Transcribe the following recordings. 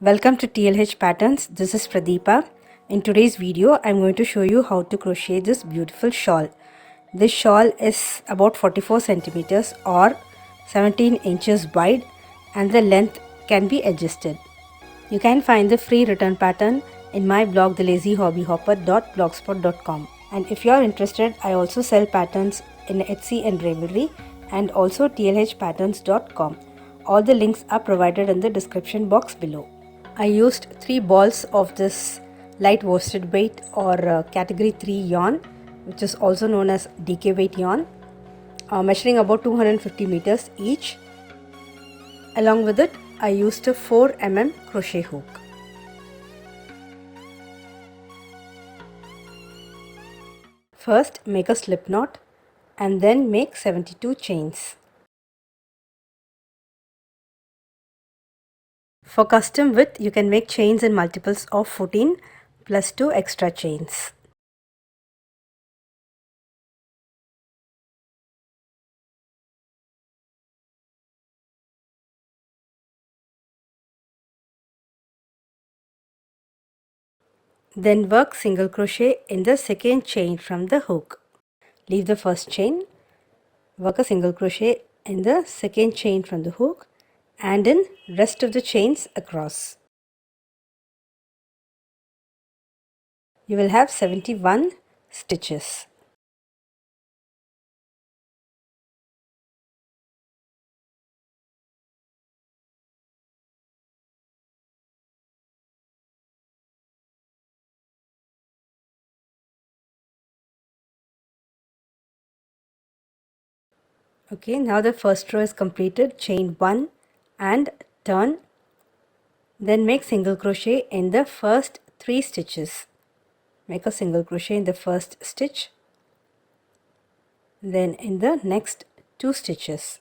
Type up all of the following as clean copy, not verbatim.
Welcome to TLH Patterns. This is Pradeepa. In today's video, I'm going to show you how to crochet this beautiful shawl. This shawl is about 44 centimeters or 17 inches wide, and the length can be adjusted. You can find the free return pattern in my blog thelazyhobbyhopper.blogspot.com. And if you are interested, I also sell patterns in Etsy and Ravelry and also tlhpatterns.com. All the links are provided in the description box below. I used 3 balls of this light worsted weight or category 3 yarn, which is also known as DK weight yarn, measuring about 250 meters each. Along with it, I used a 4 mm crochet hook. First, make a slip knot and then make 72 chains. For custom width, you can make chains in multiples of 14 plus 2 extra chains. Then work single crochet in the second chain from the hook. Leave the first chain, work a single crochet in the second chain from the hook and in rest of the chains across. You will have 71 stitches. Okay, now the first row is completed. Chain 1 and turn. Then make single crochet in the first 3 stitches. Make a single crochet in the first stitch, then in the next 2 stitches.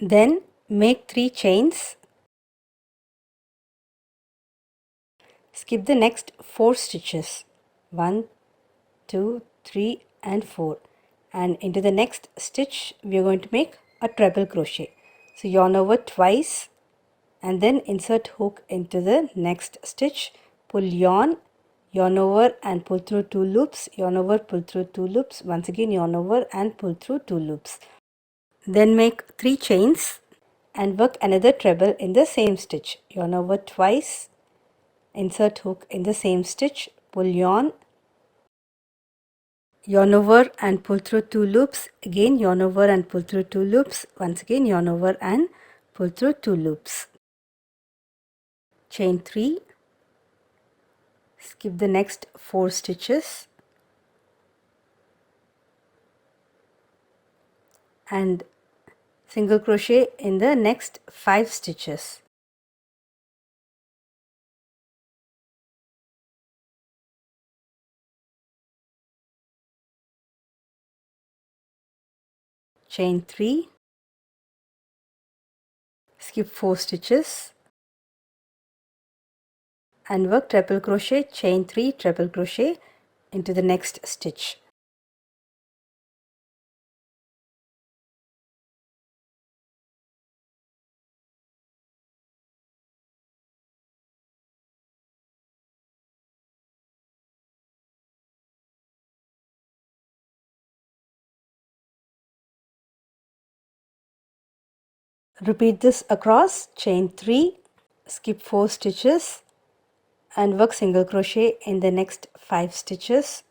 Then make 3 chains. Skip the next 4 stitches. 1, 2, 3 and 4, and into the next stitch we are going to make a treble crochet. So yarn over twice and then insert hook into the next stitch, pull yarn, yarn over and pull through 2 loops, yarn over, pull through 2 loops, once again yarn over and pull through 2 loops. Then make 3 chains and work another treble in the same stitch. Yarn over twice, insert hook in the same stitch, pull yarn, yarn over and pull through 2 loops, again yarn over and pull through 2 loops, once again yarn over and pull through 2 loops. Chain 3, skip the next 4 stitches and single crochet in the next 5 stitches. Chain 3, skip 4 stitches and work treble crochet, chain 3, treble crochet into the next stitch. Repeat this across, chain 3, skip 4 stitches and work single crochet in the next 5 stitches.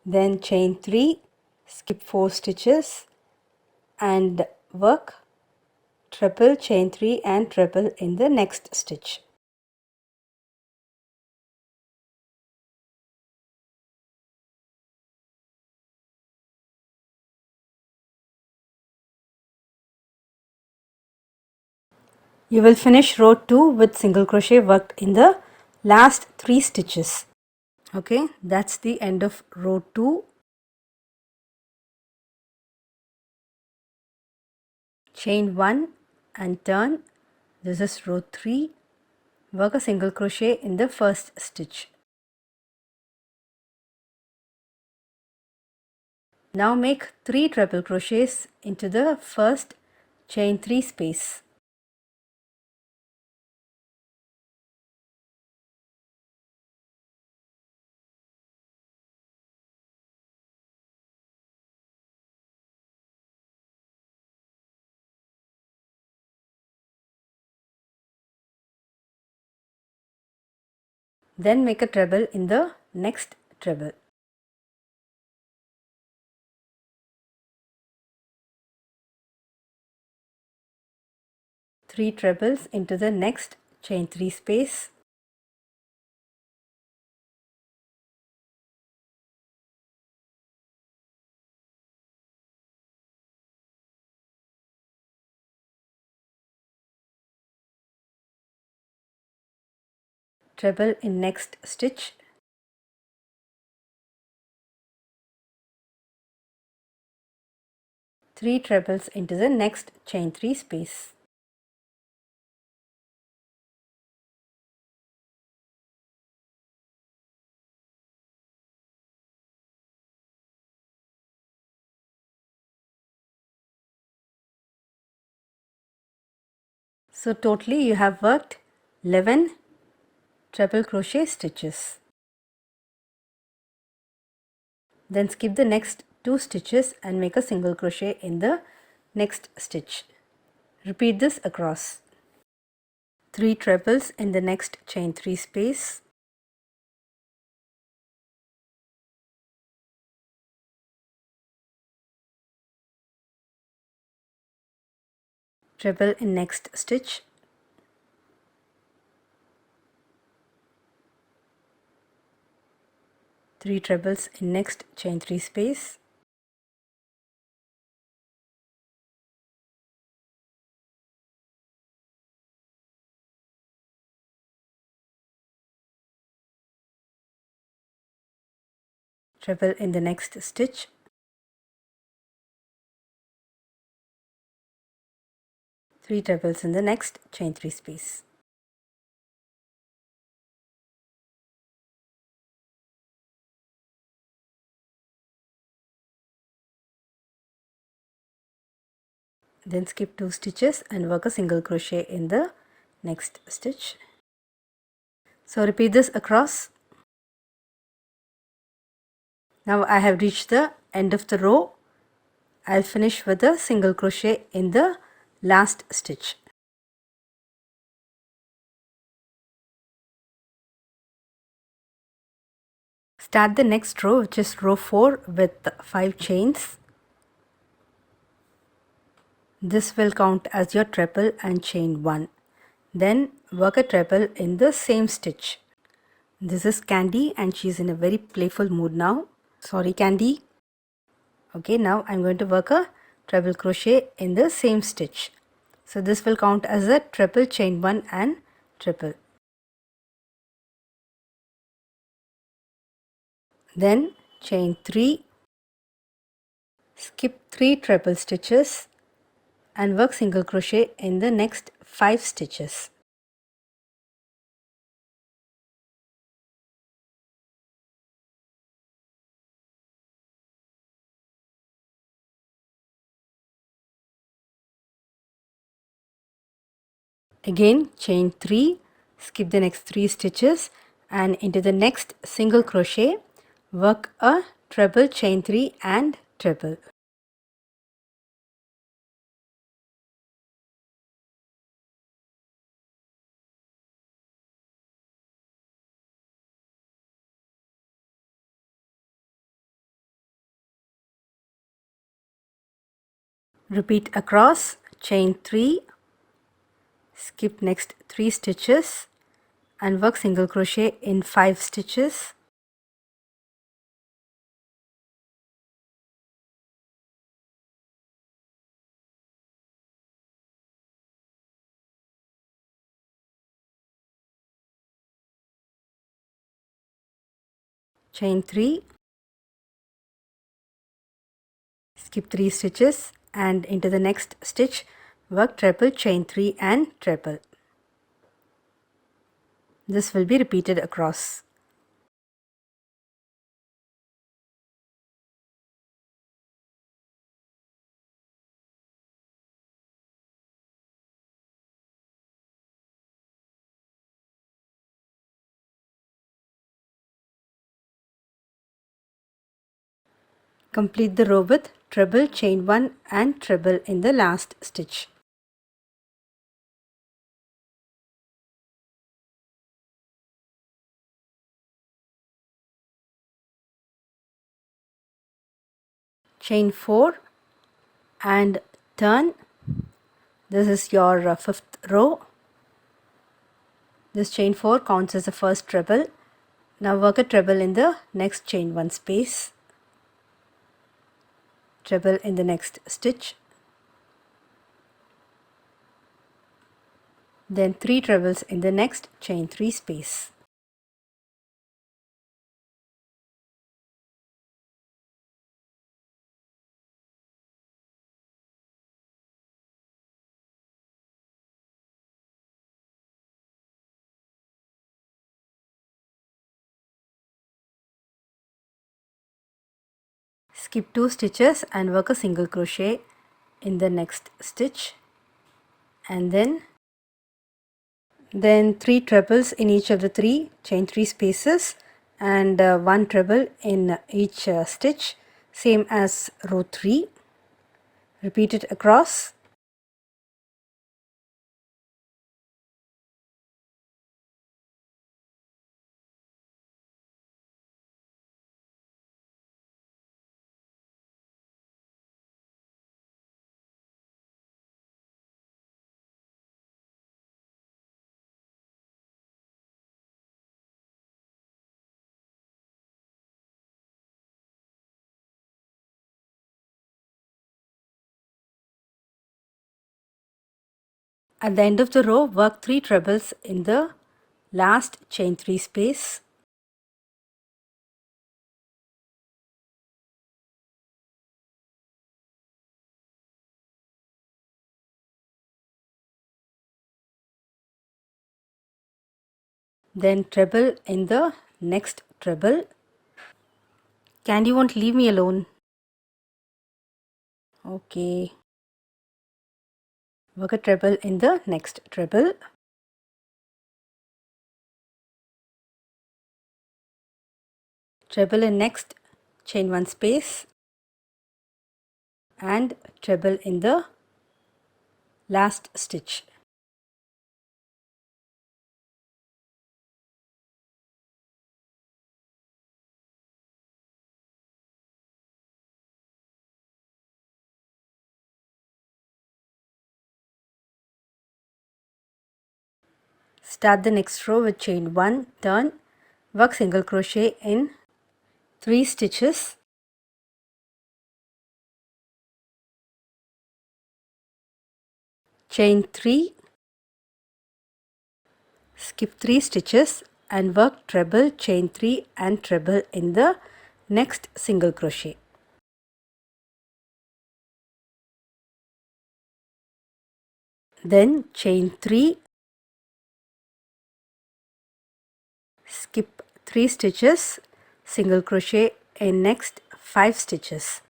Then chain 3, skip 4 stitches and work treble, chain 3 and treble in the next stitch. You will finish row 2 with single crochet worked in the last 3 stitches. Okay, that's the end of row 2. Chain 1 and turn. This is row 3. Work a single crochet in the first stitch. Now make 3 treble crochets into the first chain 3 space. Then make a treble in the next treble. Three trebles into the next chain 3 space. Treble in next stitch. Three trebles into the next chain 3 space. So totally you have worked 11 treble crochet stitches. Then skip the next 2 stitches and make a single crochet in the next stitch. Repeat this across. 3 trebles in the next chain 3 space. Treble in next stitch. Three trebles in next chain 3 space. Treble in the next stitch. Three trebles in the next chain 3 space. Then skip 2 stitches and work a single crochet in the next stitch. So repeat this across. Now I have reached the end of the row. I'll finish with a single crochet in the last stitch. Start the next row, which is row 4, with 5 chains. This will count as your treble and chain 1. Then work a treble in the same stitch. This is Candy and she's in a very playful mood now. Sorry Candy. Okay, now I'm going to work a treble crochet in the same stitch. So this will count as a treble, chain 1 and triple. Then chain 3, skip 3 treble stitches and work single crochet in the next 5 stitches. Again chain 3, skip the next 3 stitches and into the next single crochet work a treble, chain 3 and triple. Repeat across, chain 3, skip next 3 stitches and work single crochet in 5 stitches. Chain 3, skip 3 stitches and into the next stitch work treble, chain 3 and treble. This will be repeated across. Complete the row with treble, chain 1 and treble in the last stitch. Chain 4 and turn. This is your fifth row. This chain 4 counts as the first treble. Now work a treble in the next chain 1 space, treble in the next stitch, then 3 trebles in the next chain 3 space. Skip 2 stitches and work a single crochet in the next stitch, and then 3 trebles in each of the 3 chain 3 spaces, and 1 treble in each stitch, same as row 3. Repeat it across. At the end of the row, work 3 trebles in the last chain 3 space. Then treble in the next treble. Candy won't leave me alone. Okay. Work a treble in the next treble. Treble in next chain 1 space and treble in the last stitch. Start the next row with chain 1, turn, work single crochet in 3 stitches, chain 3, skip 3 stitches and work treble, chain 3 and treble in the next single crochet. Then chain 3, skip 3 stitches, single crochet in next 5 stitches.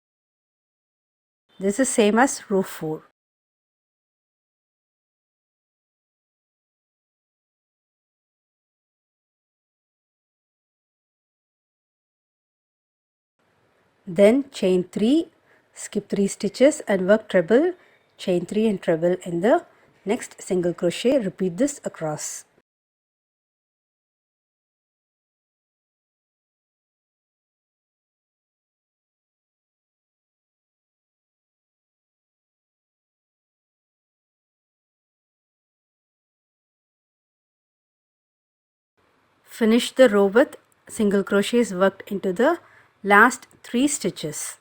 This is same as row 4. Then chain 3, skip 3 stitches and work treble, chain 3 and treble in the next single crochet. Repeat this across. Finish the row with single crochets worked into the last 3 stitches.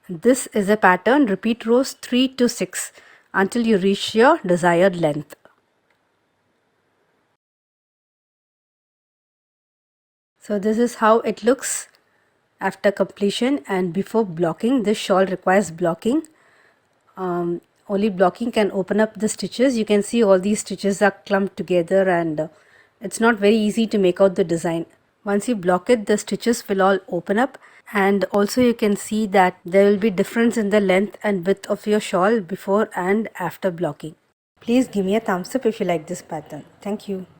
This is a pattern. Repeat rows 3 to 6 until you reach your desired length. So this is how it looks after completion and before blocking. This shawl requires blocking. Only blocking can open up the stitches. You can see all these stitches are clumped together, and it's not very easy to make out the design. Once you block it, the stitches will all open up, and also you can see that there will be difference in the length and width of your shawl before and after blocking. Please give me a thumbs up if you like this pattern. Thank you.